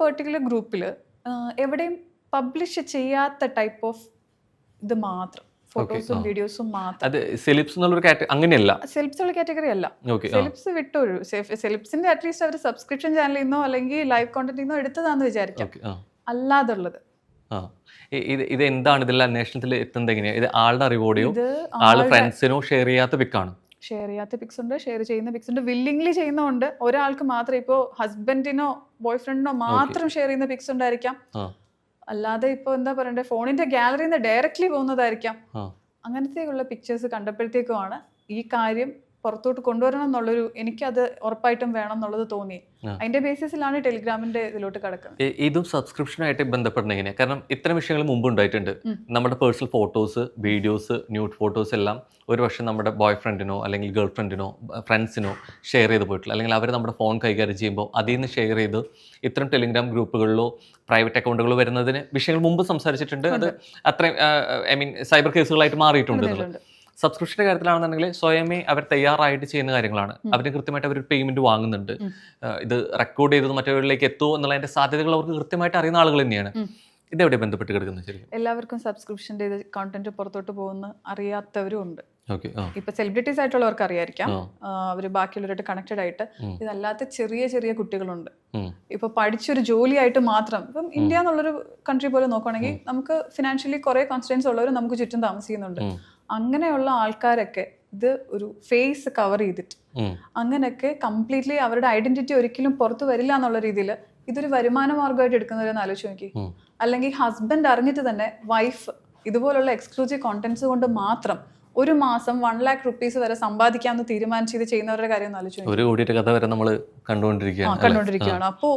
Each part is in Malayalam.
പെർട്ടിക്കുലർ ഗ്രൂപ്പിൽ എവിടെയും പബ്ലിഷ് ചെയ്യാത്ത ടൈപ്പ് ഓഫ് ഇത് മാത്രം, ഫോട്ടോസും വീഡിയോസും മാത്രം. അത് സെലിബ്സ് എന്നുള്ളൊരു അങ്ങനെയല്ല, സെലിബ്സ് ഉള്ള കാറ്റഗറി അല്ല. സെലിബ്സ് വിട്ടൊരു സെലിബ്സിന്റെ അറ്റ്ലീസ്റ്റ് അവർ സബ്സ്ക്രിപ്ഷൻ ചാനലിൽ നിന്നോ അല്ലെങ്കിൽ ലൈവ് കോണ്ടന്റിൽ നിന്നോ എടുത്തതാന്ന് വിചാരിക്കാം. അല്ലാതുള്ളത് ഇത് എന്താണ്, ഇതിൽ അന്വേഷണത്തിൽ എത്തുന്നത് എങ്ങനെയാണ്? ഇത് ആളുടെ അറിവോടെയോ ആള് ഫ്രണ്ട്സിനോ ഷെയർ ചെയ്യാത്ത പിക്കാണ്? ഷെയർ ചെയ്യാത്ത പിക്സ് ഉണ്ട്, ഷെയർ ചെയ്യുന്ന പിക്സ് ഉണ്ട്, വില്ലിംഗ്ലി ചെയ്യുന്നതുണ്ട്. ഒരാൾക്ക് മാത്രം, ഇപ്പോൾ ഹസ്ബൻഡിനോ ബോയ് ഫ്രണ്ടിനോ മാത്രം ഷെയർ ചെയ്യുന്ന പിക്സ് ഉണ്ടായിരിക്കാം. അല്ലാതെ ഇപ്പോൾ എന്താ പറയണ്ടേ, ഫോണിന്റെ ഗാലറിയിൽ നിന്ന് ഡയറക്ട്ലി പോകുന്നതായിരിക്കാം. അങ്ങനത്തെയുള്ള പിക്ചേഴ്സ് കണ്ടപ്പോഴത്തേക്കുമാണ് ഈ കാര്യം പുറത്തോട്ട് കൊണ്ടുവരണം എന്നുള്ളൊരു, എനിക്കത് ഉറപ്പായിട്ടും വേണം എന്നുള്ളത് തോന്നി. അതിന്റെ ബേസിസിലാണ് ടെലിഗ്രാമിന്റെ ഇതിലോട്ട് കിടക്കുന്നത്. ഇതും സബ്സ്ക്രിപ്ഷനായിട്ട് ബന്ധപ്പെടുന്ന എങ്ങനെയാണ്? കാരണം ഇത്തരം വിഷയങ്ങൾ മുമ്പ് ഉണ്ടായിട്ടുണ്ട്. നമ്മുടെ personal photos, videos, nude photos എല്ലാം ഒരു പക്ഷേ നമ്മുടെ ബോയ് ഫ്രണ്ടിനോ അല്ലെങ്കിൽ ഗേൾ ഫ്രണ്ടിനോ ഫ്രണ്ട്സിനോ ഷെയർ ചെയ്ത് പോയിട്ടില്ല, അല്ലെങ്കിൽ അവർ നമ്മുടെ ഫോൺ കൈകാര്യം ചെയ്യുമ്പോൾ അതിൽ നിന്ന് ഷെയർ ചെയ്ത് ഇത്തരം ടെലിഗ്രാം ഗ്രൂപ്പുകളിലോ പ്രൈവറ്റ് അക്കൗണ്ടുകളോ വരുന്നതിന് വിഷയങ്ങൾ മുമ്പ് സംസാരിച്ചിട്ടുണ്ട്. അത് അത്രയും സൈബർ കേസുകളായിട്ട് മാറിയിട്ടുണ്ട് എന്നുള്ളത്. സബ്സ്ക്രിപ്ഷൻ്റെ കാര്യത്തിലാണെന്നുണ്ടെങ്കിൽ സ്വയമേ അവർ തയ്യാറായിട്ട് ചെയ്യുന്ന കാര്യങ്ങളാണ്. അവര് കൃത്യമായിട്ട് അവർ പേയ്മെന്റ് വാങ്ങുന്നുണ്ട്. ഇത് റെക്കോർഡ് ചെയ്തത് മറ്റവരിലേക്ക് എത്തുമോ എന്നുള്ളതിന്റെ സാധ്യതകൾ അവർക്ക് കൃത്യമായിട്ട് അറിയുന്ന ആളുകൾ തന്നെയാണ്. ഇതെവിടെ ബന്ധപ്പെട്ട് കിടക്കുന്നത്? ശരി, എല്ലാവർക്കും സബ്സ്ക്രിപ്ഷൻ്റെ കണ്ടന്റ് പുറത്തോട്ട് പോകുന്ന അറിയാത്തവരും ഉണ്ട്. ഇപ്പൊ സെലിബ്രിറ്റീസ് ആയിട്ടുള്ളവർക്ക് അറിയായിരിക്കാം, അവര് ബാക്കിയുള്ളവരായിട്ട് കണക്റ്റഡ് ആയിട്ട്. ഇതല്ലാത്ത ചെറിയ ചെറിയ കുട്ടികളുണ്ട്, ഇപ്പൊ പഠിച്ചൊരു ജോലിയായിട്ട് മാത്രം. ഇപ്പം ഇന്ത്യ എന്നുള്ളൊരു കൺട്രി പോലെ നോക്കുകയാണെങ്കിൽ നമുക്ക് ഫിനാൻഷ്യലി കുറെ കോൺസ്റ്റിറ്റ്യൻസ് ഉള്ളവർ നമുക്ക് ചുറ്റും താമസിക്കുന്നുണ്ട്. അങ്ങനെയുള്ള ആൾക്കാരൊക്കെ ഇത് ഒരു ഫേസ് കവർ ചെയ്തിട്ട് അങ്ങനെയൊക്കെ കംപ്ലീറ്റ്ലി അവരുടെ ഐഡന്റിറ്റി ഒരിക്കലും പുറത്തു വരില്ല എന്നുള്ള രീതിയിൽ ഇതൊരു വരുമാന മാർഗമായിട്ട് എടുക്കുന്നവരെന്ന് ആലോചിച്ച് നോക്കി. അല്ലെങ്കിൽ ഹസ്ബൻഡ് അറിഞ്ഞിട്ട് തന്നെ വൈഫ് ഇതുപോലുള്ള എക്സ്ക്ലൂസീവ് കോണ്ടന്റ്സ് കൊണ്ട് മാത്രം ഒരു മാസം 1 lakh rupees വരെ സമ്പാദിക്കാമെന്ന് തീരുമാനിച്ച് ഇത് ചെയ്യുന്നവരുടെ കാര്യം ഒന്ന് ആലോചിച്ച് ഒരു കോടിയുടെ കഥ വരെ നമ്മൾ കണ്ടുകൊണ്ടിരിക്കുകയാണ്. അപ്പോൾ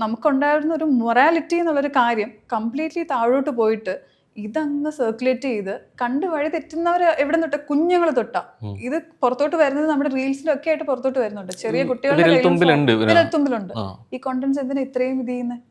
നമുക്കുണ്ടായിരുന്ന ഒരു മൊറാലിറ്റി എന്നുള്ളൊരു കാര്യം കംപ്ലീറ്റ്ലി താഴോട്ട് പോയിട്ട് ഇതങ്ങ് സർക്കുലേറ്റ് ചെയ്ത് കണ്ട് വഴി തെറ്റുന്നവർ എവിടെ തൊട്ട്, കുഞ്ഞുങ്ങൾ തൊട്ടാ ഇത് പുറത്തോട്ട് വരുന്നത്. നമ്മുടെ റീൽസിലൊക്കെ ആയിട്ട് പുറത്തോട്ട് വരുന്നുണ്ട്. ചെറിയ കുട്ടികളുടെ വിരൽത്തുമ്പിലുണ്ട് ഈ കോണ്ടന്റ്സ്. എന്തിനാ ഇത്രയും ഇത് ചെയ്യുന്നത്?